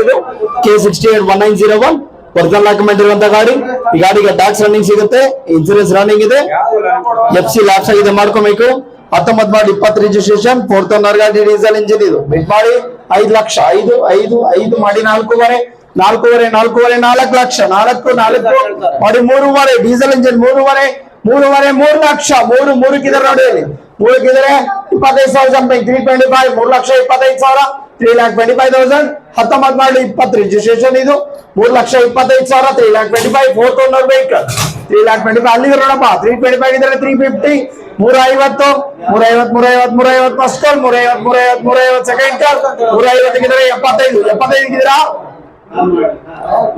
ಇದು K681901 original document ಇರುವಂತ ಗಾಡಿ. ಈ ಗಾಡಿಗೆ ಟ್ಯಾಕ್ಸ್ ರನ್ನಿಂಗ್ ಸಿಗುತ್ತೆ, ಇನ್ಸೂರೆನ್ಸ್ ರನ್ನಿಂಗ್ ಇದೆ, FC ಲ್ಯಾಪ್ಸ್ ಆಗಿದೆ, ಮಾಡ್ಕೋಬೇಕು. 19 ಮಾಡಿ 20 ರಿಜಿಸ್ಟ್ರೇಷನ್, 4th ಓನರ್ ಗಾಡಿ, ಡೀಸೆಲ್ ಇಂಜಿನ್ ಇದು. ಬಿಡ್ ಮಾಡಿ 5 ಲಕ್ಷ, 5 ಮಾಡಿ 4.5 4 ಲಕ್ಷ, 4 ಮಾಡಿ 3.5 ಡೀಸೆಲ್ ಇಂಜಿನ್ 3 ಲಕ್ಷ, 3 ಕಿದ್ರೆ ನೋಡಿ, 3 ಕಿದ್ರೆ 25,000 ಜಂಪಿಂಗ್, 325, 3,25,000, 3,25,000. 19 ಮಾಡಿ 20 ರಿಜಿಸ್ಟ್ರೇಷನ್ ಇದು, 3,25,000, 3,25,000. 4th ಓನರ್ ವೆಹಿಕಲ್ 3,25,000 ಅಲ್ಲಿಗೆ ನೋಡಪ್ಪ. 325 ಇದ್ರೆ 350, 350 ಫಸ್ಟ್ ಕಾಲ್, 350 ಸೆಕೆಂಡ್ ಕಾಲ್, 350 ಗಿದ್ರೆ 75 ಗಿದ್ರ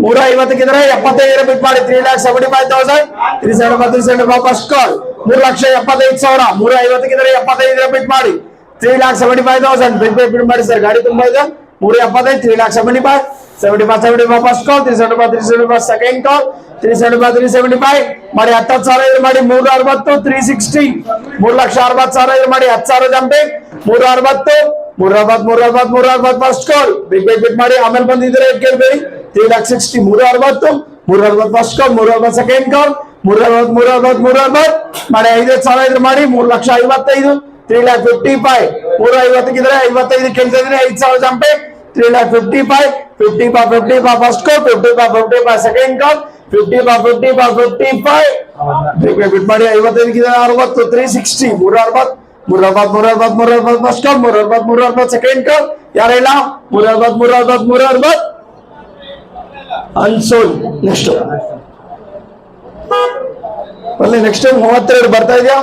350 ಗಿದ್ರೆ 75 ಬಿಟ್ ಮಾಡಿ 3,75,000, 375 ಫಸ್ಟ್ ಕಾಲ್, 3,75,000, 350 ಗಿದ್ರೆ 75 ಬಿಟ್ ಮಾಡಿ 3,75,000 ಬಿಟ್ ಮಾಡಿ ಸರ್. ಗಾಡಿ ತುಂಬಾ ಇದೆ, 375, 3,75,000 ಫಸ್ಟ್ ಕಾಲ್, 375 ಸೆಕೆಂಡ್ ಕಾಲ್, 375 ಮಾಡಿ 10,000 ಮಾಡಿ 360, 360, 3,60,000 ಇದು ಮಾಡಿ 10,000 ಜಂಪಿಂಗ್, 360 ಫಸ್ಟ್ ಕಾಲ್, ಬಿಟ್ ಮಾಡಿ. ಆಮೇಲೆ ಬಂದಿದ್ರೆ ಕೇಳ್ಬೇಡಿ, 3,60,000, 360 ಫಸ್ಟ್ ಕಾಲ್, 360 ಸೆಕೆಂಡ್ ಕಾಲ್, 360 ಮಾಡಿ 5,000 ಇದು ಮಾಡಿ 3,55,000, 3,55,000, 350 ಇದ್ರೆ 55 ಕೆಲ್ಸ ಇದ್ರೆ 5,000 ಜಂಪಿಂಗ್, 3,55,000 ಫಸ್ಟ್ ಕಾಲ್, 55 ಸೆಕೆಂಡ್ ಕಾಲ್, 55 ಬಿಟ್ ಮಾಡಿ 55 60, 360, 360 ಫಸ್ಟ್ ಕಾಲ್, 360 ಸೆಕೆಂಡ್ ಕಾಲ್, ಯಾರಿಲ್ಲ 360 ಅನ್ಸೋಲ್ಡ್. ನೆಕ್ಸ್ಟ್ ನೆಕ್ಸ್ಟ್ 32 ಬರ್ತಾ ಇದೆಯಾ,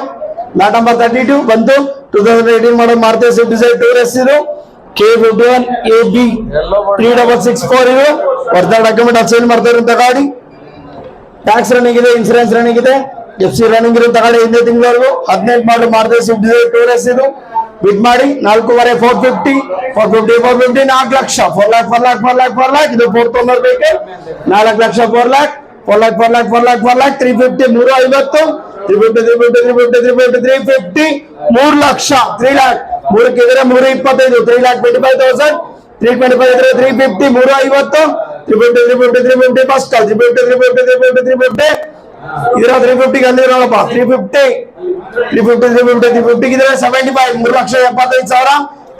ಲಾಟ್ ನಂಬರ್ 32 ಬಂತು. 2018 ಮಾಡಲ್ ಮಾರುತಿ ಸ್ವಿಫ್ಟ್ ಡಿಸೈರ್ ಟೂರಿಸ್ಟ್ ಇದು, K51 AB 3664 ಇದು. ಒರಿಜಿನಲ್ ಡಾಕ್ಯುಮೆಂಟ್ ಅಪ್ಸೈನ್ ಮಾಡ್ತಾ ಇರುವಂತ ಗಾಡಿ, ಟ್ಯಾಕ್ಸ್ ರನ್ನಿಂಗ್ ಇದೆ, ಇನ್ಸೂರೆನ್ಸ್ ರನ್ನಿಂಗ್ ಇದೆ, FC ರನ್ನಿಂಗ್ ಇರುವಂತ ಗಾಡಿ 5 ತಿಂಗಳವರೆಗೂ. 18 ಮಾಡಲ್ ಮಾರುತಿ ಸ್ವಿಫ್ಟ್ ಡಿಸೈರ್ ಟೂರಿಸ್ಟ್ ಇದು. ಬಿಡ್ ಮಾಡಿ 4.5 450, 4 ಲಕ್ಷ, 4 lakh ಇದು 4th owner vehicle, 4 lakh, 4 lakh, 350, 350, 3 lakh, 3 lakh, 3 ಕಿದ್ರೆ 325, 3,25,000, 325 ಇದ್ರೆ 350, 350, 350 ಫಸ್ಟ್ ಕಾಲ್, 350 ಇದ್ರ 350 ಅಲ್ಲಿ ನೋಡಪ್ಪ, 350 ಇದ್ರೆ 75,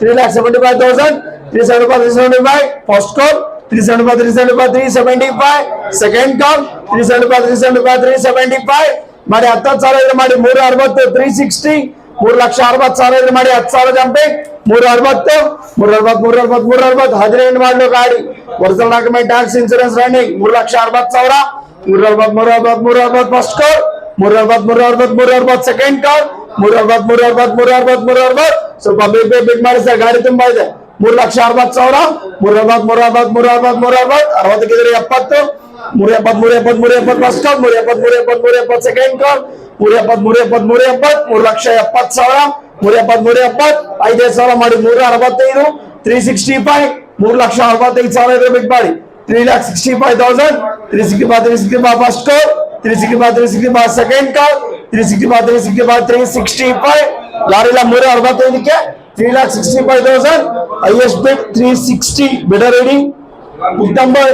3,75,000, 3,75,000, 375 ಫಸ್ಟ್ ಕಾಲ್, 375 ಸೆಕೆಂಡ್ ಕಾಲ್, 375 ಮಾಡಿ 10,000 ಇದ್ರೆ ಮಾಡಿ 360, 360, 3,60,000 ಇದ್ರೆ ಮಾಡಿ 10,000 ಜಂಪಿಂಗ್, 360, 18 ಮಾಡಲು ಗಾಡಿ. Original document, tax, insurance running, 3,60,000, 360 first call, 360 second ಕಾಲ್, 360 ಸ್ವಲ್ಪ ಬಿಡ್ ಮಾಡಿ ಸರ್. ಗಾಡಿ ತುಂಬಾ ಇದೆ, 3,60,000, 360 60 70, 370 ಫಸ್ಟ್ ಕಾಲ್, 370 ಸೆಕೆಂಡ್ ಕಾಲ್, 370 3,70,000, 370 5,000 ಮಾಡಿ 365, 365, 3,65,000 ಇದ್ರೆ ಬಿಟ್ ಮಾಡಿ 3,65,000, 365 ಫಸ್ಟ್ ಕಾಲ್, 365 ಸೆಕೆಂಡ್ ಕಾಲ್, 365 ಯಾರಿಲ್ಲ 365ಕ್ಕೆ 3,65,000 ಹೈಯೆಸ್ಟ್ ಬಿಡ್ 360 ಬಿಡರ್ ರೆಡಿ. ನಂಬರ್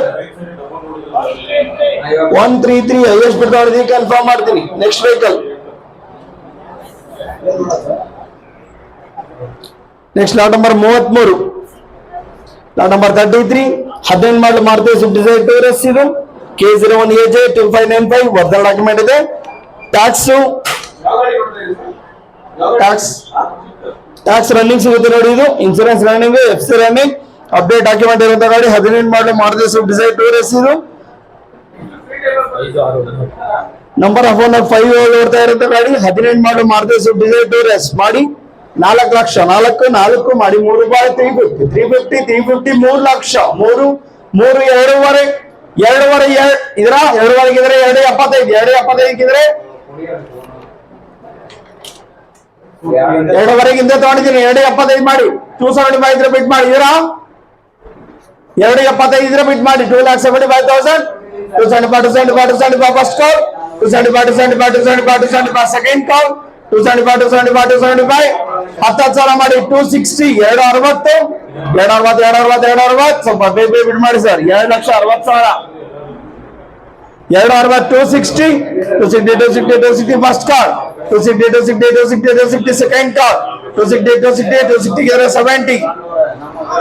133 ಹೈಯೆಸ್ಟ್ ಬಿಡ್ ನೋಡಿದ್ವಿ, ಕನ್ಫರ್ಮ್ ಮಾಡ್ತೀನಿ. Next vehicle, next lot number 33, lot number 33 18 ಮಾಡಲ್ ಮಾರುತಿ ಸ್ವಿಫ್ಟ್ ಡಿಸೈರ್ ಟೂರಿಸ್ಟ್ ಇದು, K01 AJ 2595 ಒರಿಜಿನಲ್ ಡಾಕ್ಯುಮೆಂಟ್ ಇದೆ. ಟ್ಯಾಕ್ಸ್ ರನ್ನಿಂಗ್ ಸಿಗುತ್ತೆ ನೋಡಿ ಇದು, insurance running, FC running, update document ಇರುವಂತ ಗಾಡಿ. 18 ಮಾಡಲ್ ಮಾರುತಿ ಸ್ವಿಫ್ಟ್ ಡಿಸೈರ್ ಟೂರಿಸ್ಟ್ ಇದು. ನಂಬರ್ ಆಫ್ ಓನರ್ 5 ಓಡ್ತಾ ಇರುವಂತ ಗಾಡಿ. 18 ಮಾಡಲ್ ಮಾರುತಿ ಸ್ವಿಫ್ಟ್ ಡಿಸೈರ್ ಟೂರಿಸ್ಟ್ ಮಾಡಿ 4 ಲಕ್ಷ, 4 ಮಾಡಿ 3 ರೂಪಾಯಿ 350, 3 ಲಕ್ಷ, 2.5 ಇದ್ರ 2.5 ಇದ್ರೆ 2.75 ಇದ್ರೆ 2.5 ತಗೊಂಡಿದ್ದೀನಿ. 2.75 ಮಾಡಿ 275 ಇದ್ರೆ ಬಿಟ್ ಮಾಡಿ, ಇದ್ರ 2.75 ಇದ್ರೆ ಬಿಟ್ ಮಾಡಿ 2,75,000, 275 ಫಸ್ಟ್ ಕಾಲ್, 275 ಸೆಕೆಂಡ್ ಕಾಲ್, 275 10,000 ಮಾಡಿ 260 260 ಸ್ವಲ್ಪ ಬೇಬಿ ಬಿಡ್ ಮಾಡಿ ಸರ್ 2,60,000 260 260 ಫಸ್ಟ್ ಕಾಲ್ 260 ಸೆಕೆಂಡ್ ಕಾಲ್ 260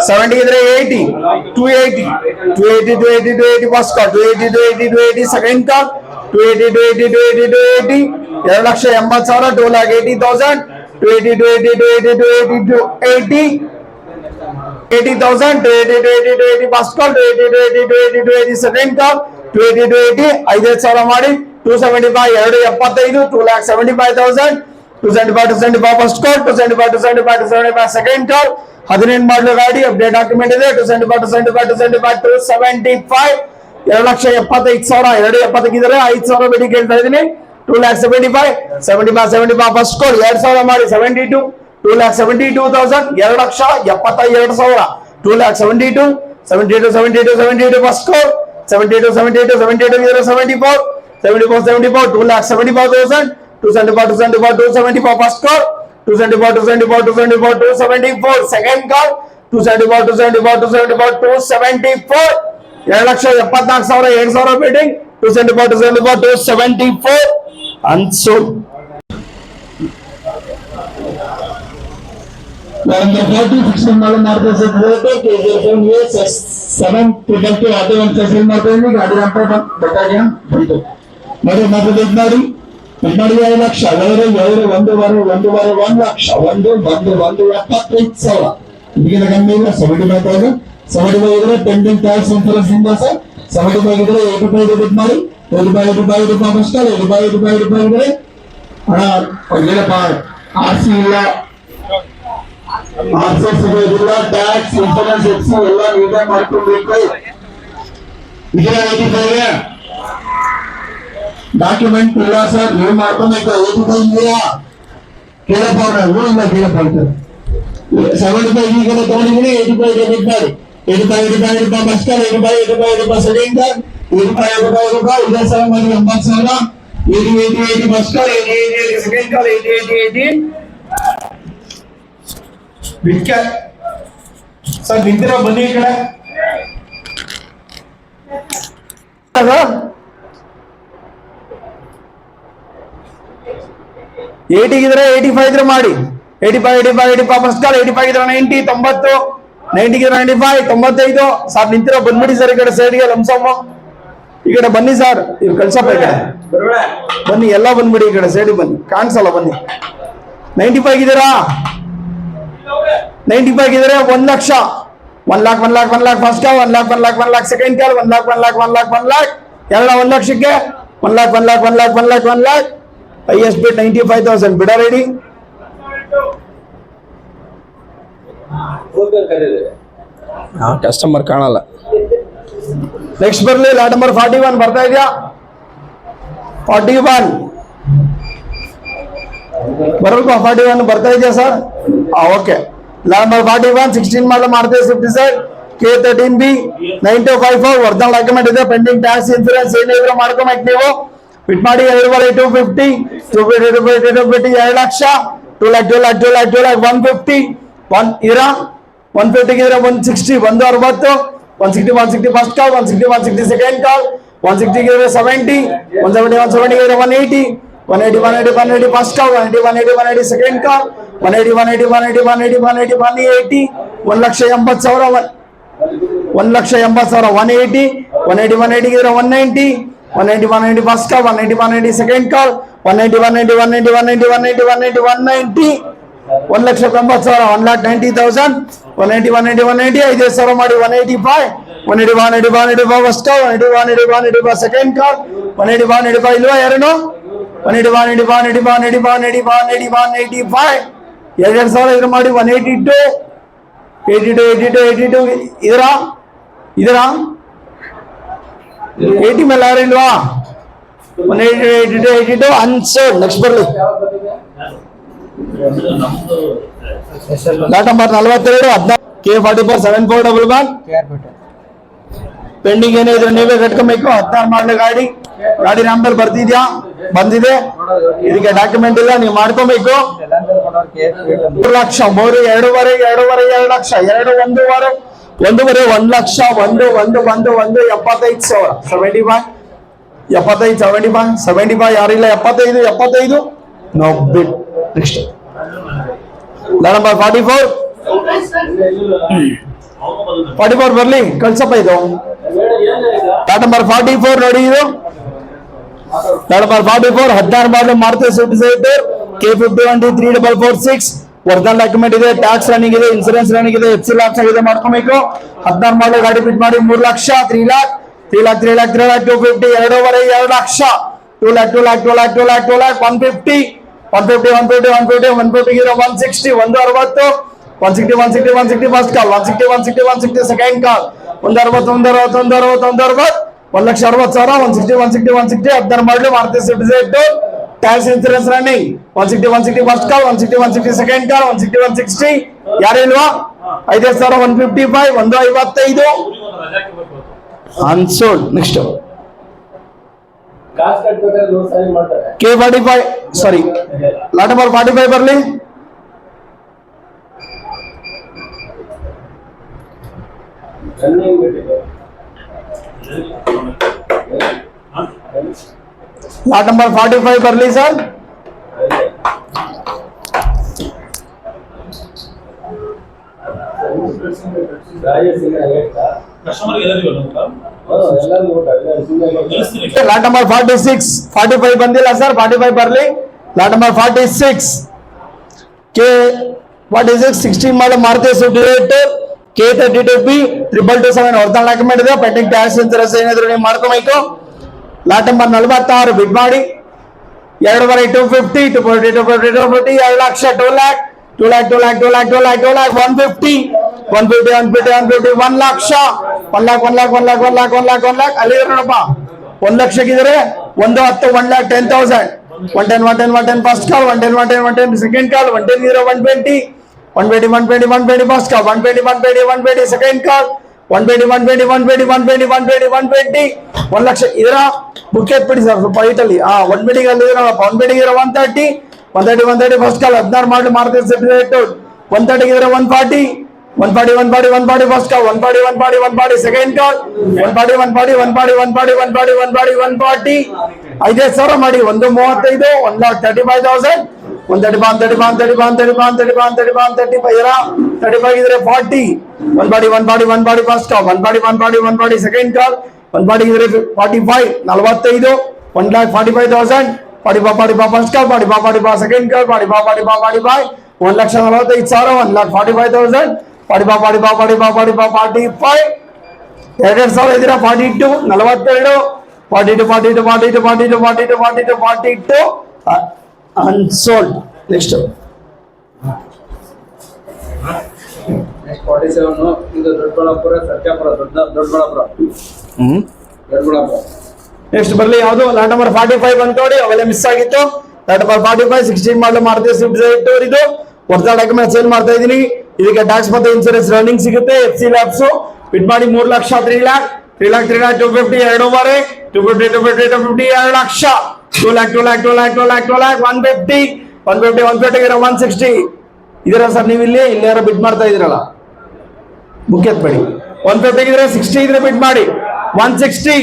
70 ಇದ್ರೆ 80 280 ಫಸ್ಟ್ ಕಾಲ್ 280 ಸೆಕೆಂಡ್ ಕಾಲ್ 280 2,80,000 2,80,000 80,000 ಫಸ್ಟ್ ಕಾಲ್ 280 ಸೆಕೆಂಡ್ ಕಾಲ್ 280 5,000 ಮಾಡಿ 275 2,75,000 275 ಫಸ್ಟ್ ಕಾಲ್ 275 ಸೆಕೆಂಡ್ ಕಾಲ್ 18 ಮಾಡಲು ಗಾಡಿ ಅಪ್ಡೇಟ್ ಡಾಕ್ಯುಮೆಂಟ್ ಇದೆ 275 2,75,000 2,75,000 5,000 ಬೇಡಿ ಕೇಳ್ತಾ ಇದೀನಿ 2,75,000 ಫಸ್ಟ್ ಕಾಲ್ 2,000 ಮಾಡಿ 72 2,72,000 2,72,000 2,72 first call 72 74 2,74,000 274 first call 274 second call 274 274 2,74,000 2,000 bidding 274 ಅನ್ಸೋಲ್ Number 40 fixing model market is KJ 7 2 आधे घंटे से मारते हैं गाड़ी हम पर बता दिया बिल्कुल मेरे मतलब एक बारी 5 ಲಕ್ಷ ಒಂದು ಬಾರಿ 1 ಲಕ್ಷ 1,75,000 ಇದಕ್ಕಿಂತ ಕಮ್ಮಿ ಇಲ್ಲ 75,000 75 ಇದ್ರೆ ಪೆಂಡಿಂಗ್ ಟ್ಯಾಕ್ಸ್ ಇನ್ಶೂರೆನ್ಸ್ ಇಂದ ಸರ್ 75 ಇದ್ರೆ 85 ಡೆಬಿಟ್ ಮಾಡಿ 85 ಫಸ್ಟ್ ಕಾಲ್ 85 ಇದ್ರೆ ಹಣ ಏನಪ್ಪ ಆರ್ಸಿ ಇಲ್ಲ ಇಲ್ಲ ಟ್ಯಾಕ್ಸ್ ಇನ್ಶೂರೆನ್ಸ್ ಎಕ್ಸಿ ಎಲ್ಲ ನೀವೇ ಮಾಡ್ಕೊಳ್ಬೇಕು ಇದರ 85 ಡಾಕ್ಯುಮೆಂಟ್ ಇಲ್ಲ ಸರ್ ನೀವು ಮಾಡ್ಕೊಬೇಕು 85 ಇದೆಯಾ ಕೇಳಪ್ಪ ಅವ್ರು ಇಲ್ಲ ಕೇಳಪ್ಪ ಅಂತಾರೆ 75 ಈಗ ತಗೊಂಡಿದ್ದೀನಿ 85 ಡೆಬಿಟ್ ಮಾಡಿ 85 ಫಸ್ಟ್ ಕಾಲ್ 85 ಸೆಕೆಂಡ್ ಕಾಲ್ 85 ಇದೇ ಸಲ ಮಾಡಿ 80,000 80 ಫಸ್ಟ್ ಕಾಲ್ 80 ಸೆಕೆಂಡ್ ಕಾಲ್ 80 ಬಿಟ್ಕೆ ಸರ್ ನಿಂತಿರೋ ಬನ್ನಿ ಈ ಕಡೆ 80 ಇದ್ರೆ 85 ಇದ್ರೆ ಮಾಡಿ 85 ಫಸ್ಟ್ ಕಾಲ್ 85 ಇದ್ರೆ 90 90 ಇದ್ರೆ 95 95 ಸರ್ ನಿಂತಿರೋ ಬಂದ್ಬಿಡಿ ಸರ್ ಈ ಕಡೆ ಸೈಡ್ಗೆ ಲಂಸಮ್ಮ ಈ ಕಡೆ ಬನ್ನಿ ಸರ್ ಇವ್ರು ಕಳ್ಸಪ್ಪ ಈ ಕಡೆ ಬನ್ನಿ ಎಲ್ಲ ಬಂದ್ಬಿಡಿ ಈ ಕಡೆ ಸೈಡಿಗೆ ಬನ್ನಿ ಕಾಣಿಸಲ್ಲ ಬನ್ನಿ 95 ಇದೀರಾ 95 ಇದ್ರೆ 1 lakh 1 lakh first call 1 lakh second ಕಾಲ್ 1 lakh ಎಲ್ಲ 1 ಲಕ್ಷಕ್ಕೆ 1 lakh highest bid 95,000 bidder ready customer ಕಾಣಲ್ಲ ನೆಕ್ಸ್ಟ್ ಬರ್ಲಿ ಲಾಟ್ ನಂಬರ್ 41 ಬರ್ತಾ ಇದೆಯಾ 41 ಬರಲ್ವಾ 41 ಬರ್ತಾ ಇದೆಯಾ ಸರ್ ಓಕೆ ನಂಬರ್ 41 16 ಮಾಡಲ್ ಮಾಡ್ತೇವೆ Swift Dzire K13B 9254 original document ಇದೆ ಪೆಂಡಿಂಗ್ ಟ್ಯಾಕ್ಸ್ ಇನ್ಶೂರೆನ್ಸ್ ಏನಿದ್ರು ಮಾಡ್ಕೊಬೇಕು ನೀವು ಬಿಟ್ ಮಾಡಿ 250 250 2 ಲಕ್ಷ 2 lakh 150 150 ಇದ್ರೆ 160 160 160 ಫಸ್ಟ್ ಕಾಲ್ 160 ಸೆಕೆಂಡ್ ಕಾಲ್ 160 ಇದ್ರೆ 70 170 ಇದ್ರೆ 180 180 ಫಸ್ಟ್ ಕಾಲ್ 180 ಸೆಕೆಂಡ್ ಕಾಲ್ 180 180 1,80,000 180 ಇದ್ರೆ 190 190 ಫಸ್ಟ್ ಕಾಲ್ 180 ಸೆಕೆಂಡ್ ಕಾಲ್ 190 1,90,000 1,90,000 180 5,000 ಮಾಡಿ 185 ಫಸ್ಟ್ ಕಾಲ್ 180 ಸೆಕೆಂಡ್ ಕಾಲ್ 185 ಇಲ್ವಾ ಯಾರೇನು 185 2,000 ಇದ್ರ ಮಾಡಿ 182 ಇದರ 80 ಮೇಲೆ ಯಾರು ಇಲ್ವಾ 182 ಅನ್ಸೋಲ್ಡ್ ನೆಕ್ಸ್ಟ್ ಬರ್ಲಿ ಲಾಟ್ ನಂಬರ್ 42 K44 7411 ಪೆಂಡಿಂಗ್ ಏನಿದ್ರೆ ನೀವೇ ಕಟ್ಕೊಬೇಕು 16 ಮಾಡಲ ಗಾಡಿ ನಂಬರ್ ಬಂದಿದೆ ಇದಕ್ಕೆ ಡಾಕ್ಯುಮೆಂಟ್ ಇಲ್ಲ ನೀವು ಮಾಡ್ಕೊಬೇಕು 3 ಲಕ್ಷ 3 2.5 2 ಲಕ್ಷ 2 1.5 1 ಲಕ್ಷ 1 75,000 75 ಯಾರಿಲ್ಲ 75 ನೋ ಬಿಡ್. ನೆಕ್ಸ್ಟ್ ಲಾಟ್ ನಂಬರ್ 44 ಬರ್ಲಿ ಕಳ್ಸಪ್ಪ ಇದು ಲಾಟ್ ನಂಬರ್ 44 ನೋಡಿ ಇದು ಲಾಟ್ ನಂಬರ್ 44 16 ಮಾಡಲು Maruti Swift desire K50 3446 original document ಇದೆ, ಟ್ಯಾಕ್ಸ್ ರನ್ನಿಂಗ್ ಇದೆ, ಇನ್ಸೂರೆನ್ಸ್ ರನ್ನಿಂಗ್ ಇದೆ, FC ಲ್ಯಾಪ್ಸ್ ಆಗಿದೆ ಮಾಡ್ಕೊಬೇಕು. 16 ಮಾಡಲು ಗಾಡಿ ಬಿಟ್ ಮಾಡಿ 3 lakh 3 lac 250 2.5 2 lakh 2 lac 150 160 160 first call 160 second ಕಾಲ್ 160 1,60,000 160 16 ಮಾಡಲು Maruti Swift desire tax insurance running 160 first call 160 second ಕಾಲ್ 160 ಯಾರು ಇಲ್ವಾ 5,155 155 ಅನ್ಸೋಲ್ಡ್. ನೆಕ್ಸ್ಟ್ K45 ಸಾರಿ ಲಾಟ್ ನಂಬರ್ 45 ಬರ್ಲಿ ಲಾಟ್ ನಂಬರ್ 45 ಬರ್ಲಿ ಸರ್. ಲಾಟ್ ನಂಬರ್ 46 45 ಬಂದಿಲ್ಲ ಸರ್ 45 ಬರ್ಲಿ ಲಾಟ್ ನಂಬರ್ 46 K46 16 ಮಾಡಲು Maruti Swift desire K32B 227 original document ಇದೆ, pending tax insurance ಏನಾದ್ರು ನೀವು ಮಾಡ್ಕೋಬೇಕು. ಲಾಟ್ ನಂಬರ್ 46 ಬಿಡ್ ಮಾಡಿ 2.5 250 240 2 ಲಕ್ಷ 2 ಲ್ಯಾಕ್ 150 1 ಲಕ್ಷ 1 ಲ್ಯಾಕ್ ಅಲ್ಲಿ ನೋಡಪ್ಪ 1 ಲಕ್ಷಕ್ಕಿದ್ರೆ 1 10 1,10,000 110 ಫಸ್ಟ್ ಕಾಲ್ 110 ಸೆಕೆಂಡ್ ಕಾಲ್ 120 120 ಫಸ್ಟ್ ಕಾಲ್ 120 ಸೆಕೆಂಡ್ ಕಾಲ್ 120 1 ಲಕ್ಷ ಇದರ ಬುಕ್ ಎತ್ಬಿಡಿ ಸರ್ ಸ್ವಲ್ಪ ಐಟಲ್ಲಿ 1 ಬಿಡಿಂಗ್ ಅಲ್ಲಿ ನೋಡಪ್ಪ 1 ಬಿಡಿಂಗ್ ಇರೋ 130 ಫಸ್ಟ್ ಕಾಲ್ 16 ಮಾಡಲು ಮಾರುತಿ ಸ್ವಿಫ್ಟ್ ಡಿಸೈರ್ 130 ಇದ್ರೆ 140 ಫಸ್ಟ್ ಕಾಲ್ 140 ಸೆಕೆಂಡ್ ಕಾಲ್ 140 5,000 ಮಾಡಿ 135 1,35,000 135 ಇದ್ರೆ 40 140 ಫಸ್ಟ್ ಕಾಲ್ 140 ಸೆಕೆಂಡ್ ಕಾಲ್ 140 ಇದ್ರೆ 45 45 1,45,000 45 ಫಸ್ಟ್ ಕಾಲ್ 45 ಸೆಕೆಂಡ್ ಕಾಲ್ 45 1,45,000 1,45,000 45 2,000 ಇದ್ದೀರಾ 42 42 ಅನ್ಸೋಲ್ಡ್. ನೆಕ್ಸ್ಟ್ 47 ಇದು ದೊಡ್ಡಬಳ್ಳಾಪುರ ಸತ್ಯಾಪುರ ದೊಡ್ಡಬಳ್ಳಾಪುರ ನೆಕ್ಸ್ಟ್ ಬರ್ಲಿ ಯಾವುದು ಲಾಟ್ ನಂಬರ್ 45 ಅಂತ ನೋಡಿ ಅವೆಲ್ಲ ಮಿಸ್ ಆಗಿತ್ತು. ಲಾಟ್ ನಂಬರ್ 45 16 ಮಾಡಲು ಮಾರುತಿ ಸ್ವಿಫ್ಟ್ ಡಿಸೈರ್ ಇದು ಒರಿಜಿನಲ್ ಡಾಕ್ಯುಮೆಂಟ್ ಸೇಲ್ ಮಾಡ್ತಾ ಇದೀನಿ. ಇದಕ್ಕೆ ಟ್ಯಾಕ್ಸ್ ಮತ್ತೆ ಇನ್ಸೂರೆನ್ಸ್ ರನ್ನಿಂಗ್ ಸಿಗುತ್ತೆ, FC ಲ್ಯಾಬ್ಸ್ ಬಿಟ್ ಮಾಡಿ 3 ಲಕ್ಷ 3 ಲ್ಯಾಕ್ 250 2.5 250 2 ಲಕ್ಷ 2 ಲ್ಯಾಕ್ 150 ಇರೋ 160 ಇದರ ಸರ್ ನೀವು ಇಲ್ಲಿ ಯಾರೋ ಬಿಡ್ ಮಾಡ್ತಾ ಇದೀರಲ್ಲ ಬುಕ್ ಎತ್ಬೇಡಿ 150 ಇದ್ರೆ 60 ಇದ್ರೆ ಬಿಡ್ ಮಾಡಿ 160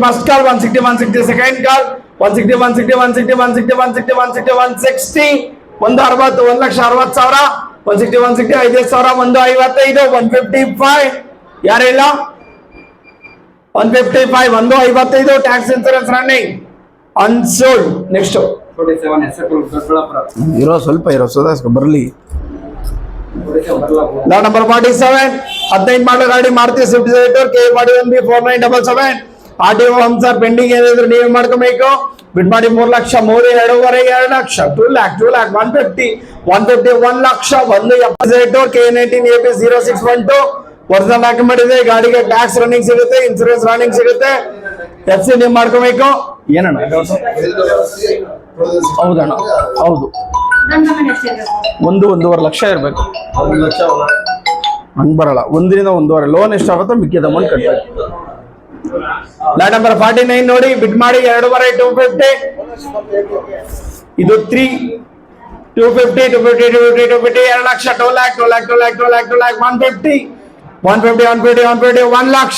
ಫಸ್ಟ್ ಕಾಲ್ 160 ಸೆಕೆಂಡ್ ಕಾಲ್ 160 160 1,60,000 160 5,000 155 155 ಯಾರಿಲ್ಲ 155 155 tax insurance running unsold. Next 47 ಹೆಸರು ದೊಡ್ಡಬಳ್ಳಾಪುರ ಸ್ವಲ್ಪ ಸೋದಾಸ್ಕೊ ಬರ್ಲಿ 47 ಲಾಟ್ ನಂಬರ್ 47 15 ಮಾಡಲು ಗಾಡಿ Maruti Swift desire K41B 4977 RTO sir pending ಏನಾದ್ರು ನೀವು ಮಾಡ್ಕೋಬೇಕು. ಬಿಡ್ ಮಾಡಿ 3 lakh 3 2.5 lakh 2 lac 150 1 lakh 170 K19 AP 0612 original document ಇದೆ, ಗಾಡಿಗೆ ಟ್ಯಾಕ್ಸ್ ರನ್ನಿಂಗ್ ಸಿಗುತ್ತೆ, ಇನ್ಸೂರೆನ್ಸ್ ರನ್ನಿಂಗ್ ಸಿಗುತ್ತೆ, FC ನೀವು ಮಾಡ್ಕೋಬೇಕು. ಏನಣ್ಣ ಹೌದಣ್ಣ ಹೌದು 1.5 ಲಕ್ಷ ಇರ್ಬೇಕು, 1 ಲಕ್ಷ ಹಂಗ್ ಬರಲ್ಲ. 1 ರಿಂದ 1.5 ಲೋನ್ ಎಷ್ಟಾಗುತ್ತೋ ಮಿಕ್ಕಿದ ಅಮೌಂಟ್ ಕಟ್ಟಬೇಕು. ಲಾಟ್ ನಂಬರ್ 49 ನೋಡಿ ಬಿಡ್ ಮಾಡಿ 2.5 250 ಇದು 3 250, 250, 250, 250, 2 lakh, 2 lakh, 2 lakh, 2 lakh, 2 lakh, 2 lakh, 150, 150, 150, 150, 1 lakh,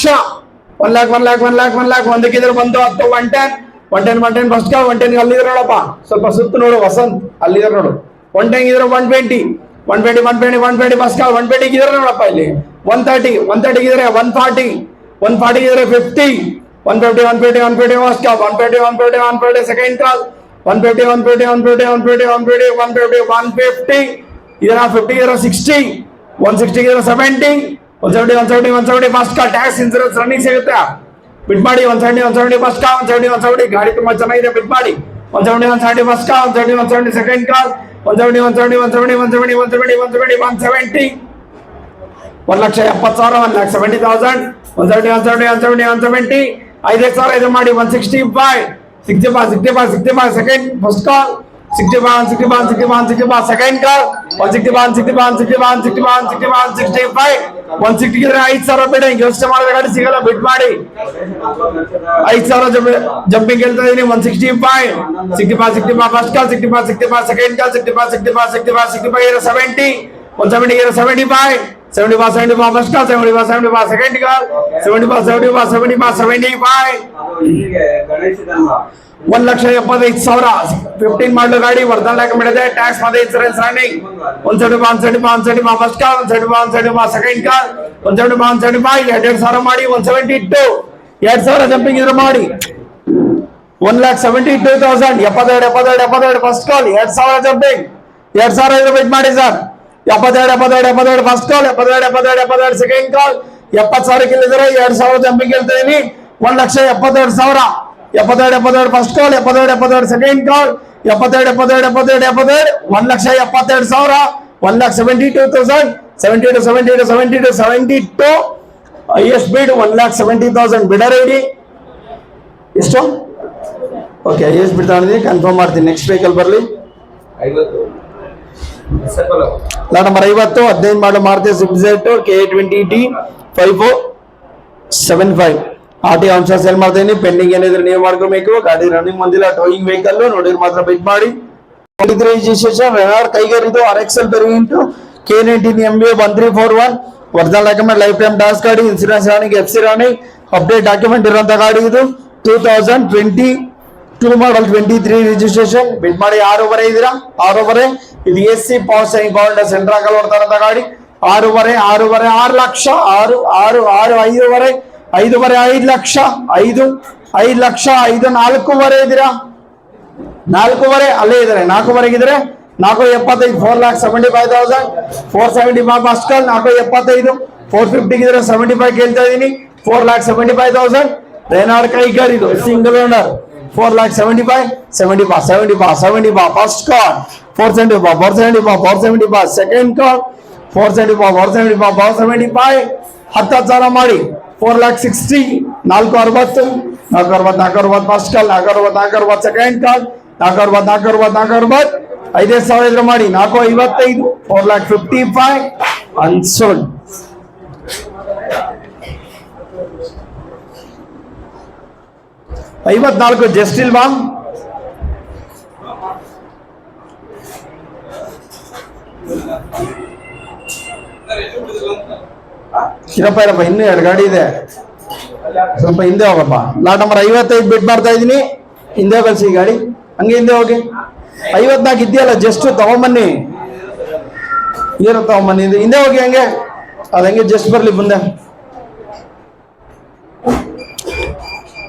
1 lakh, 1 lakh, 1 lakh, 1 lakh, 1 ಕಿದ್ರೆ ಬಂದು 10, 110, 110, 110 ಫಸ್ಟ್ ಕಾಲ್, 110 ಅಲ್ಲಿದ್ರೆ ನೋಡಪ್ಪ, ಸ್ವಲ್ಪ ಸುತ್ತು ನೋಡು ವಸಂತ್, ಅಲ್ಲಿದ್ರೆ ನೋಡು, 110 ಇದ್ರೆ 120, 120, 120, 120 ಫಸ್ಟ್ ಕಾಲ್, 120 ಇದ್ರೆ ನೋಡಪ್ಪ ಇಲ್ಲಿ, 130, 130 ಇದ್ರೆ 140, 140 ಇದ್ರೆ 50, 150, 150, 150 ಫಸ್ಟ್ ಕಾಲ್, 150, 150, 150 ಸೆಕೆಂಡ್ ಕಾಲ್, 150, 150, 150, 150, 150, 150, 150, ಇದರ 50 ಇದರ 60, 160 ಇದರ 70, 170, 170, 170 first call, tax insurance running ಸಿಗುತ್ತೆ, ಬಿಟ್ ಮಾಡಿ 170, 170 ಫಸ್ಟ್ ಕಾಲ್, 170, 170 ಗಾಡಿ ತುಂಬಾ ಚೆನ್ನಾಗಿದೆ, ಬಿಟ್ ಮಾಡಿ 170, 170 ಫಸ್ಟ್ ಕಾಲ್, 170, 170 ಸೆಕೆಂಡ್ ಕಾಲ್, 170, 170, 170, 170, 170, 170, 170, 1,70,000, 1,70,000, 170, 170, 170, 170, 5,000 ಇದು ಮಾಡಿ 165, 65 ಸೆಕೆಂಡ್ ಫಸ್ಟ್ ಕಾಲ್, 61, 61, 61, 61 ಸೆಕೆಂಡ್ ಕಾಲ್, 161, 61, 61, 61, 61, 65, 160 ಇದ್ರೆ 5,000 ಬೇಡ, ಯೋಚನೆ ಮಾಡಿದ ಗಾಡಿ ಸಿಗಲ್ಲ, ಬಿಟ್ ಮಾಡಿ 5,000 ಜಂಪಿಂಗ್ ಹೇಳ್ತಾ ಇದೀನಿ, 165, 65, 65 ಫಸ್ಟ್ ಕಾಲ್, 65, 65 ಸೆಕೆಂಡ್ ಕಾಲ್, 65, 65, 65, 65 ಇದ್ರೆ 70, 170 ಇದ್ರೆ 75, 75, 75 ಫಸ್ಟ್ ಕಾಲ್, 75, 75 ಸೆಕೆಂಡ್ ಕಾಲ್, 75, 75, 75, 75, ಇಲ್ಲಿಗೆ ಗಣೇಶ್ ಇದಲ್ವಾ 1,75,000 15 ಮಾಡಲು ಗಾಡಿ ವರ್ಧನ್ ಮಾಡಿದೆ, ಟ್ಯಾಕ್ಸ್ ಮತ್ತೆ insurance running, 175 first call, 175 second ಕಾಲ್, 175 2,000 ಮಾಡಿ 172, 2,000 ಜಂಪಿಂಗ್ ಇದ್ರೆ ಮಾಡಿ 1,72,000, 72 ಫಸ್ಟ್ ಕಾಲ್, 2,000 ಜಂಪಿಂಗ್, 2,000 ಇದ್ರೆ ವೆಯ್ಟ್ ಮಾಡಿ ಸರ್, 72 ಫಸ್ಟ್ ಕಾಲ್, 72 ಸೆಕೆಂಡ್ ಕಾಲ್, 70,000 ಇಲ್ಲಿದ್ರೆ 2,000 ಜಂಪಿಂಗ್ ಹೇಳ್ತಾ ಇದೀನಿ, 1,72,000, 72 ಫಸ್ಟ್ ಕಾಲ್, 72 ಸೆಕೆಂಡ್ ಕಾಲ್, 72, 1,72,000, 1,72,000, 72 ಹೈಯೆಸ್ಟ್ ಬಿಡ್ 1,70,000 ಬಿಡರ್ ಐಡಿ ಎಷ್ಟು? ಓಕೆ, ಹೈಯೆಸ್ಟ್ ಬಿಡ್ ತಗೊಂಡಿದ್ದೀನಿ, ಕನ್ಫರ್ಮ್ ಮಾಡ್ತೀನಿ. ನೆಕ್ಸ್ಟ್ ವೆಹಿಕಲ್ ಬರಲಿ, 50 ಲಾಟ್ ನಂಬರ್ 50, 15 ಮಾಡಲು ಮಾರುತಿ ಸ್ವಿಫ್ಟ್ K20T 5475 ಆರ್ಟಿ ಅಂಶ ಸೇಲ್ ಮಾಡ್ತೀನಿ. ಪೆಂಡಿಂಗ್ ಏನಿದ್ರೆ ನೀವು ಮಾಡ್ಕೋಬೇಕು. ಗಾಡಿ ರನ್ನಿಂಗ್ ಬಂದಿಲ್ಲ, ಟೋಯಿಂಗ್ ವೆಹಿಕಲ್ ನೋಡಿದ್ರೆ ಮಾತ್ರ ಬಿಟ್ ಮಾಡಿ. ರಿಜಿಸ್ಟ್ರೇಷನ್ ರೆನಾಲ್ಡ್ ಕೈಗರ್ ಇದು RXL variant K19 MBA 1341 original document, lifetime tax ಗಾಡಿ, insurance running, FC running, update document ಇರುವಂತ ಗಾಡಿ ಇದು. 2022 ಮಾಡಲ್ 23 ರಿಜಿಸ್ಟ್ರೇಷನ್. ಬಿಟ್ ಮಾಡಿ 6,500 ಇದೀರಾ, 6,500 ಇದು AC ಪವರ್ ಸ್ಟೇರಿಂಗ್ ಪವರ್ ಸೆಂಟ್ರ್ ಹಾಕಲ್ ಹೊಡ್ತಾರಂತ ಗಾಡಿ. 6,500 6 ಲಕ್ಷ 6 6 6 5,500 5 ಲಕ್ಷ 5 ಲಕ್ಷ 5 4,500 ಇದೀರಾ, 4,500 ಅಲ್ಲೇ ಇದಾರೆ. 4,500 ಇದ್ರೆ 4,75 4,75,000 475 ಫಸ್ಟ್ ಕಾಲ್, 4,75 450 ಇದ್ರೆ 75 ಕೇಳ್ತಾ ಇದೀನಿ, 4,75,000 ರೆನಾಲ್ಡ್ ಕೈಗರ್ ಇದು single owner, 4,75 first call, 475 second ಕಾಲ್, 475 10,000 ಮಾಡಿ 4,60 460 ಫಸ್ಟ್ ಕಾಲ್, 460 ಸೆಕೆಂಡ್ ಕಾಲ್, 460 5,000 ಇದ್ರೆ ಮಾಡಿ 455 4,55 ಅನ್ಸೋಲ್ಡ್. $54 ಜಸ್ಟ್ ಇಲ್ವಾ? ಇರಪ್ಪ ಇನ್ನೂ 2 ಗಾಡಿ ಇದೆ, ಸ್ವಲ್ಪ ಹಿಂದೆ ಹೋಗಪ್ಪ. ಲಾಟ್ ನಂಬರ್ 55 ಬಿಟ್ ಮಾಡ್ತಾ ಇದೀನಿ, ಹಿಂದೆ ಕಳ್ಸಿ ಗಾಡಿ, ಹಂಗೆ ಹಿಂದೆ ಹೋಗಿ. 54 ಇದೆಯಲ್ಲ, ಜಸ್ಟ್ ತಗೊಂಬನ್ನಿ, ಏನು ತಗೊಂಬನ್ನಿ, ಹಿಂದೆ ಹೋಗಿ, ಹಂಗೆ ಅದ್ ಹಂಗೆ ಜಸ್ಟ್ ಬರ್ಲಿ ಮುಂದೆ.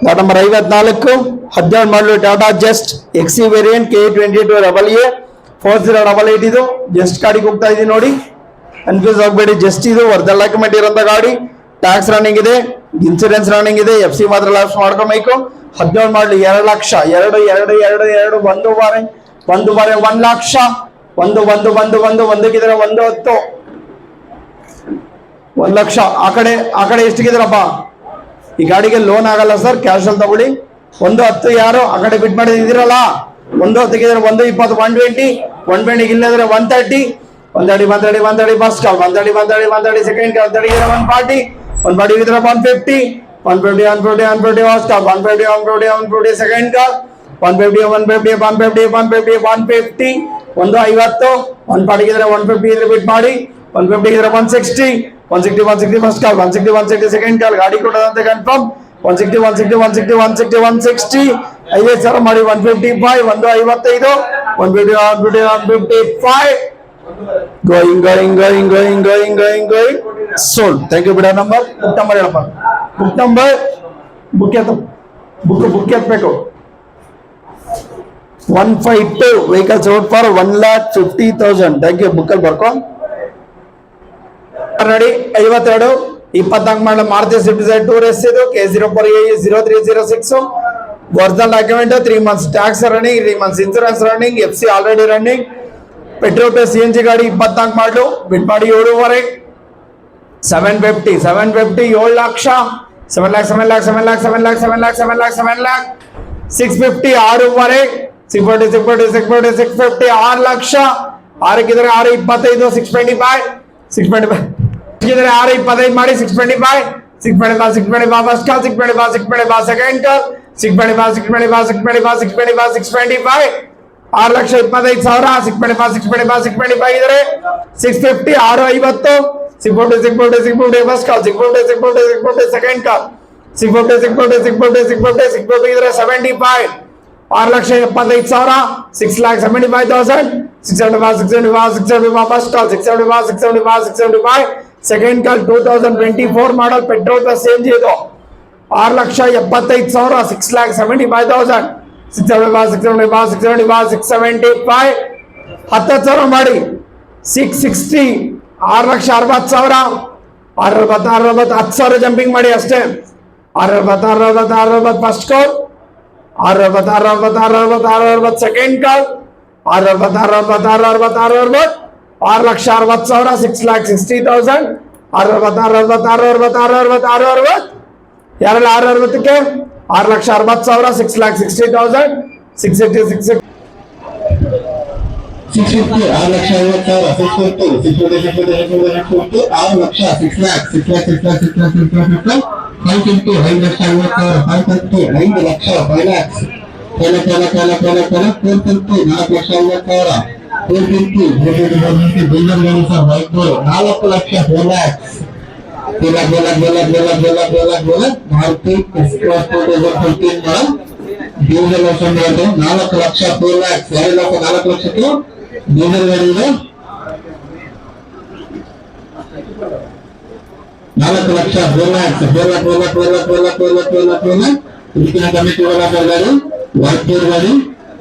ಲಾಟ್ ನಂಬರ್ 54 17 ಮಾಡಲು Tata just XC variant K22 AA 4088 ಇದು ಜಸ್ಟ್ ಗಾಡಿಗೆ ಹೋಗ್ತಾ ಇದೀನಿ ನೋಡಿ, ಕನ್ಫ್ಯೂಸ್ ಆಗಬೇಡಿ. ಜಸ್ಟ್ ಇದು ವರ್ಧನ್ ಡಾಕ್ಯುಮೆಂಟ್ ಇರೋಂಥ ಗಾಡಿ, ಟ್ಯಾಕ್ಸ್ ರನ್ನಿಂಗ್ ಇದೆ, ಇನ್ಸೂರೆನ್ಸ್ ರನ್ನಿಂಗ್ ಇದೆ, FC ಮಾತ್ರ ಲಾಸ್ ಮಾಡ್ಕೋಬೇಕು. 17 ಮಾಡಲಿ 2 ಲಕ್ಷ 2 2 2 2 1 ಬಾರೆ 1 ಲಕ್ಷ 1 ಒಂದಕ್ಕಿದ್ರೆ 110 1 ಲಕ್ಷ. ಆ ಕಡೆ ಎಷ್ಟಿಗಿದ್ರಪ್ಪ? ಈ ಗಾಡಿಗೆ ಲೋನ್ ಆಗಲ್ಲ ಸರ್, ಕ್ಯಾಶ್ ಅಲ್ಲಿ ತಗೊಳ್ಳಿ. 110 ಯಾರು ಆ ಕಡೆ ಬಿಟ್ ಮಾಡಿದಿರಲ್ಲ, 110 120 120 ಇಲ್ಲದ್ರೆ 130 ಫಸ್ಟ್ ಕಾಲ್, 130 ಸೆಕೆಂಡ್ ಕಾಲ್, 140 ಇದ್ರೆ 150 ಫಸ್ಟ್ ಕಾಲ್, 150 ಸೆಕೆಂಡ್ ಕಾಲ್, 150 150 150, 140 ಇದ್ರೆ 150 ಇದ್ರೆ ಬಿಟ್ ಮಾಡಿ, 150 ಇದ್ರೆ 160, 160 ಫಸ್ಟ್ ಕಾಲ್, 160 ಸೆಕೆಂಡ್ ಕಾಲ್, ಗಾಡಿ ಕೊಡೋದಂತೆ ಕನ್ಫರ್ಮ್, 160 50,000 ಮಾಡಿ, 155, 155, 155, going, sold. Thank you, bidder number, book number ಹೇಳಪ್ಪ, book number, book ಎತ್ತಬೇಕು, 152 vehicle sold for 1,50,000. Thank you, book ಅಲ್ಲಿ ಬರ್ಕೊ ನೋಡಿ. 52 24 model Maruti Swift Dzire Tour S ಇದು K04AE0306, original document, 3 months tax running, 3 months insurance running, FC already running, petrol plus CNG ಗಾಡಿ 24 ಮಾಡಲು, ಬಿಡ್ ಮಾಡಿ 7.5, 750 7 lakh, 7 lakh 650 6.5, 650 6 lakh, 6 625 625 ಇದ್ರೆ 625 ಮಾಡಿ, 625 ಫಸ್ಟ್ ಕಾಲ್, 625 ಸೆಕೆಂಡ್ ಕಾಲ್, 625 6,25,000, 625 ಇದ್ರೆ 650 650 650 ಫಸ್ಟ್ ಕಾಲ್, 650 ಸೆಕೆಂಡ್ ಕಾಲ್, 650 ಇದ್ರೆ 75 6,75,000, 6,75,000, 675 ಫಸ್ಟ್ ಕಾಲ್, 675 ಸೆಕೆಂಡ್ ಕಾಲ್, 2024 ಮಾಡಲ್ ಪೆಟ್ರೋಲ್ ಪ್ಲಸ್ CNG ಇದು 6,75,000, 6,75,000, 675 10,000 ಮಾಡಿ, 660, 6,60,000, 10,000 ಜಂಪಿಂಗ್ ಮಾಡಿ ಅಷ್ಟೇ, 6,60,000 ಫಸ್ಟ್ ಕಾಲ್, 6,60,000 ಸೆಕೆಂಡ್ ಕಾಲ್, 6,60,000 6,60,000, 6,60,000, 6,60,000 ಯಾರೆಲ್ಲ 6,60,000ಕ್ಕೆ 6,60,000, 6,60,000, 650 650, 6,50,000, 650, 6 lakh, 6 lakh, 550, 5 lakh 50,000, 550, 5 lakh, 5 lakhs, 450, 4 lakh 50,000, 450, builder ಗಾಡಿ sir, bike 4 lakh, 4 lakhs, Maruti express 2015 model, diesel version 4 lakh, 4 lakhs, 4 ಲಕ್ಷಕ್ಕೆ ಡೀಸೆಲ್ ಗಾಡಿ ಇದೆ, 4 ಲಕ್ಷ, 4 lakhs, 4 ಇದಕ್ಕಿನ ಕಮ್ಮಿ ಕೊಡಲ್ಲ ಸರ್ ಗಾಡಿ, ವೈಟ್ ಗಾಡಿ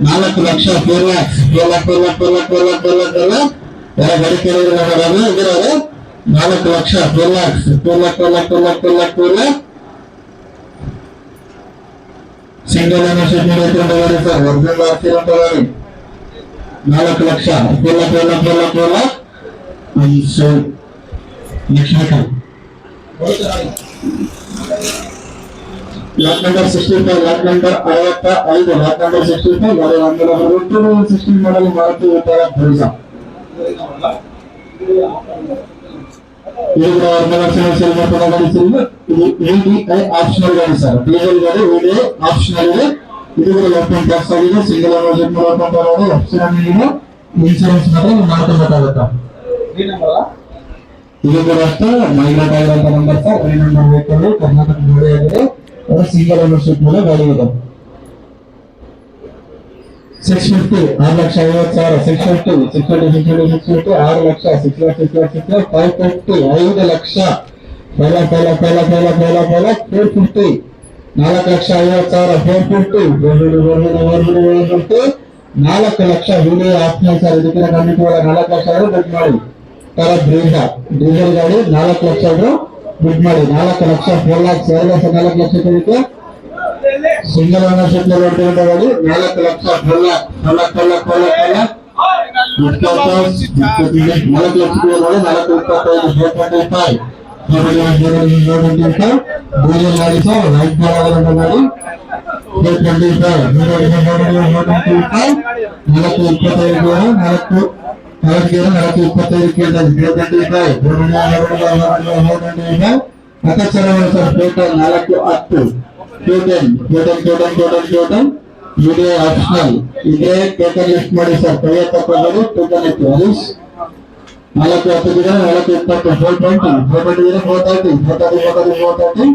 4 ಲಕ್ಷ, 4 lakhs, 4 ಗಾಡಿ ಕೇಳಿದ್ರೆ ಇದಿರೋದು 4 ಲಕ್ಷ, 4 lakhs, 4 ಸಿಂಗಲ್ ಓನರ್ಶಿಪ್ ಗಾಡಿ ಸರ್, ಒರಿಜಿನಲ್ ಆಕ್ಸಿಡೆಂಟ್ ಗಾಡಿ 4 lakh, 4 next lot number 65, lot number 55, lot number 65, ಗಾಡಿ ನಂಬರ್ 16 ಮಾಡಲ್ ಮಾರುತಿ ಬ್ರೆಜಾ. ಇದು ADI ಆಪ್ಷನಲ್ ಗಾಡಿ ಸರ್, ಡೀಸೆಲ್ ಗಾಡಿ ADI ಆಪ್ಷನಲ್ ಇದೆ, ಇದು ಕೂಡ ಲೋಕಲ್ ಟ್ಯಾಕ್ಸ್ ಆಗಿದೆ, ಸಿಂಗಲ್ ಓನರ್ಶಿಪ್ ಇನ್ಸೂರೆನ್ಸ್ ಮಾತ್ರ ಮಾಡ್ಕೊಬೇಕಾಗತ್ತಾ, ಇದು ಕೂಡ ಅಷ್ಟೇ ಮೈಗ್ರೇಟ್ ಆಗಿರುವಂತ ನಂಬರ್ ಸರ್, ಈ ನಂಬರ್ ವೆಹಿಕಲ್ ಕರ್ನಾಟಕ ಗಾಡಿ ಆಗಿದೆ, ಸಿಂಗಲ್ ಓನರ್ಶಿಪ್ ಮೇಲೆ ಗಾಡಿ ಇದೆ. 650, 6,50,000, 650, 6 lakh, 6,50,000, 550, 5 lakh, 450, 4 lakh 50,000, 450, 4 lakh video optional sir, ಇದಕ್ಕಿಂತ ಕಮ್ಮಿ 4 ಲಕ್ಷ ಆದ್ರೂ ಬಿಡ್ ಮಾಡಿ, ಡೀಸೆಲ್ ಗಾಡಿ 4 ಲಕ್ಷ ಆದ್ರೂ ಬಿಡ್ ಮಾಡಿ, 4 ಲಕ್ಷ, 4 lakhs, 2 ಲಕ್ಷ, 4 ಲಕ್ಷ ಇದಕ್ಕೆ ಸಿಂಗಲ್ ಓನರ್ಶಿಪ್ ನೋಡ್ತಿರೋ ಗಾಡಿ 4 ಲಕ್ಷ, 4 lakhs, 4 ಲಕ್ಷ 425, ಡೀಸೆಲ್ ಗಾಡಿ ಸರ್, ವೈಟ್ ಗಾಡಿ 425, ಅಕಚರ sir, total 410, total video optional ಇದ್ರೆ ಟೋಕನ್ ಲಿಸ್ಟ್ ಮಾಡಿ ಸರ್. ಕೈ ತಪ್ಪದಲ್ಲಿ ಟೋಕನ್ ಇತ್ತು ಹರೀಶ್ 4 10 ಜನ 4 20 420 430 430 430 430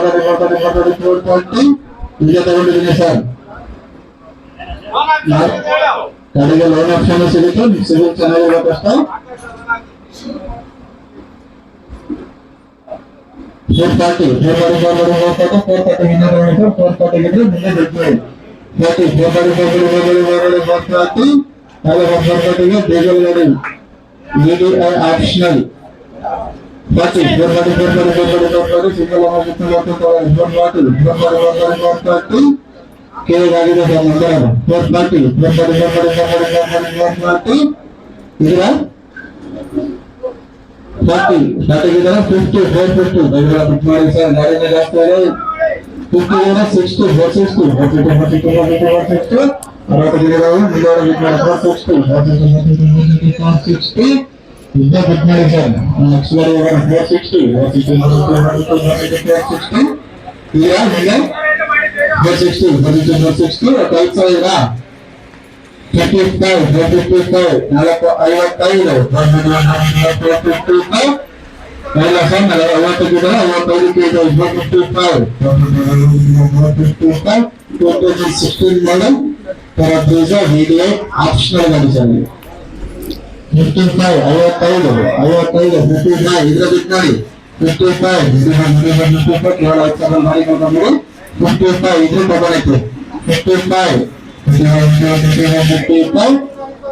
430 430 ಈಗ ತಗೊಂಡಿದ್ದೀನಿ ಸರ್. ಕಡೆಗೆ ಲೋನ್ ಆಪ್ಷನ್ ಸಿಗುತ್ತೆ. ಸಿಗುತ್ತೆ ಚೆನ್ನಾಗಿರುತ್ತೆ ಅಷ್ಟೇ. 430 430 ಹಿಂದೆ ತಗೊಂಡು 430 ಗಿದ್ರೆ ಮುಂದೆ ಬಿಡ್ತೀವಿ. 40 430 430 ಡೀಸೆಲ್ ಗಾಡಿ VDI ಆಪ್ಷನಲ್ 40 430 ಸಿಂಗಲ್ ಅಮೌಂಟ್ 430 ಕೇಳಿದಾಗಿದೆ ಸರ್. ನಂಬರ್ 430 ಇದರ 40 ಗಿದ್ರೆ 50 450 ಬುಕ್ ಮಾಡಿ ಸರ್. ಗಾಡಿನ ಜಾಸ್ತಿ ಇದೆ. 50 ಗಿದ್ರೆ 60 460 460 460 ಇದ್ದ ಬುಕ್ ಮಾಡಿ ಸರ್. ನೆಕ್ಸ್ಟ್ ಗಾಡಿ 460 ಈಗ 460 460 55 455 455 ಎಲ್ಲ ಸರ್. 50 ಗಿದ್ರೆ 55 2016 ಮಾಡಲ್ ಪರಬ್ರೀಜ VDI ಆಪ್ಷನಲ್ ಗಾಡಿ ಸರ್. 55 ಇದ್ರ ಬಿಟ್ ಮಾಡಿ 55 ಕೇವಲ 5,000 ಮಾಡಿ ಕೊಡ್ತಾರೆ. 55 ಇದ್ರ ಡಬಲ್ ಐತೆ 55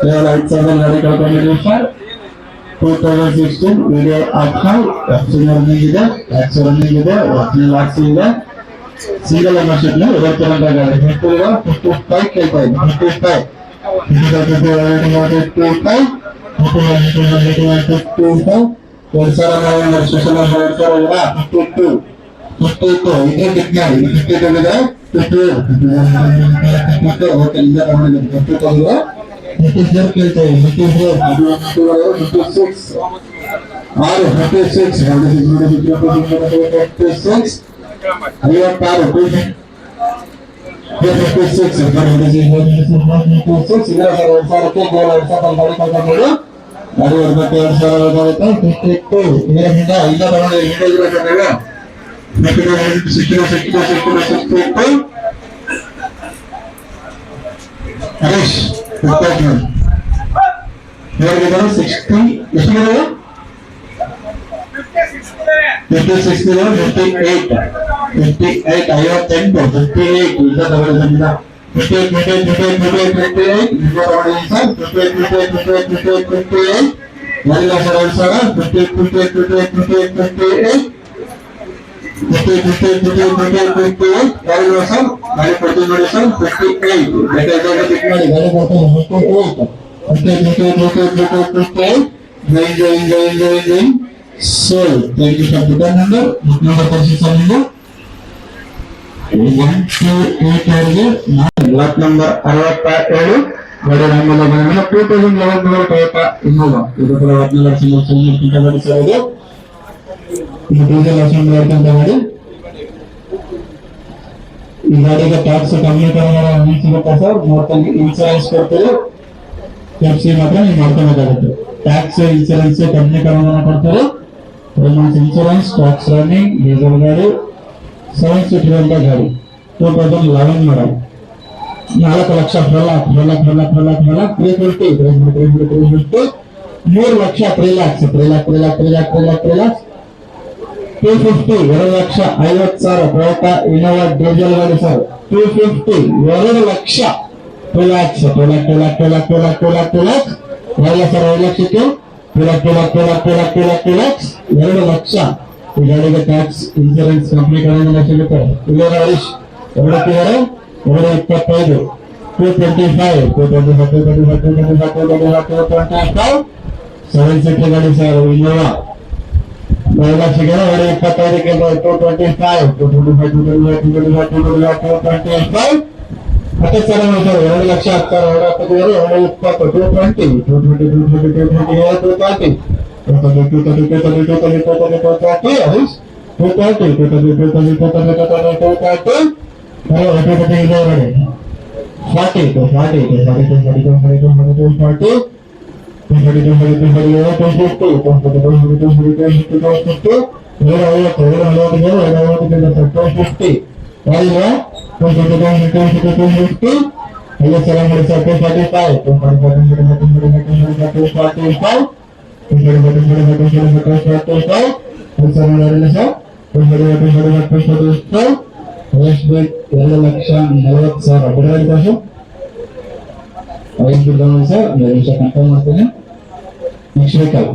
ಕೇವಲ 5,000 ಗಾಡಿ ಕಳ್ಕೊಂಡಿದ್ದೀವಿ ಸರ್. 2016 VDI ಆಪ್ಷನಲ್ ರನ್ನಿಂಗ್ ಇದೆ. ರನ್ನಿಂಗ್ ಇದೆ. ಒರಿಜಿನಲ್ ಆರ್ಸಿ ಇದೆ. ಸಿಂಗಲ್ ಓನರ್ಶಿಪ್ ನ 20 ಗಾಡಿ 55 ಕೇಳ್ತಾ ಇದೆ. 55 So, thank you for the number. Number position 128 lot number 67 ಗಾಡಿ ನಂಬರ್ 2011 model Toyota Innova. ಇದು ಕೂಡ 14 ಲಕ್ಷ ಗಾಡಿ ಸರ್. ಇದು ಡೀಸೆಲ್ ಆಪ್ಷನ್ ಮಾಡ್ಕೊಂತ ಗಾಡಿ. ಈ ಗಾಡಿಗೆ ಟ್ಯಾಕ್ಸ್ ಕಮ್ಮಿ ಸಿಗುತ್ತೆ ಸರ್. ಮತ್ತೆ ಇನ್ಶೂರೆನ್ಸ್ ಕೊಡ್ತೀವಿ. ಎಫ್ಸಿ ಮಾತ್ರ ನೀವು ಮಾಡ್ಕೋಬೇಕಾಗುತ್ತೆ. ಟ್ಯಾಕ್ಸ್ ಇನ್ಶೂರೆನ್ಸ್ ಕಮ್ಮಿ ಕೊಡ್ತಾರೆ. 3 months insurance, tax running, diesel ಗಾಡಿ, 7 ಸೀಟರ್ ಗಾಡಿ, 2011 ಮಾಡಲ್, 4 lakh 3 lakh 3 lakh 250 250,000 Toyota Innova diesel ಗಾಡಿ ಸರ್. 250 2 ಲಕ್ಷ 2 ಲಕ್ಷ 2 ಲಕ್ಷಕ್ಕೆ 2 ಲಕ್ಷ ಈ ಗಾಡಿಗೆ ಟ್ಯಾಕ್ಸ್ ಇನ್ಶೂರೆನ್ಸ್ ಕಂಪ್ನಿ ಕಡೆಯಿಂದ ಸಿಗುತ್ತೆ. ಇಲ್ಲೇ ಹರೀಶ್ 225 225 7 ಸೀಟರ್ ಗಾಡಿ ಸರ್. ಇನೋವಾ 2 ಲಕ್ಷಕ್ಕೆ 225 225 ಮತ್ತೆ ಸರ್ 2 ಲಕ್ಷ 10,000 220 ₹2,40,000 ಬಿಡುಗಡೆ ಸರ್ 5 ಬಿಡ್ತಾನೆ ಸರ್ ನಿಮಿಷ ಕನ್ಫರ್ಮ್ ಮಾಡ್ತೇನೆ ನೆಕ್ಸ್ಟ್ ವೆಹಿಕಲ್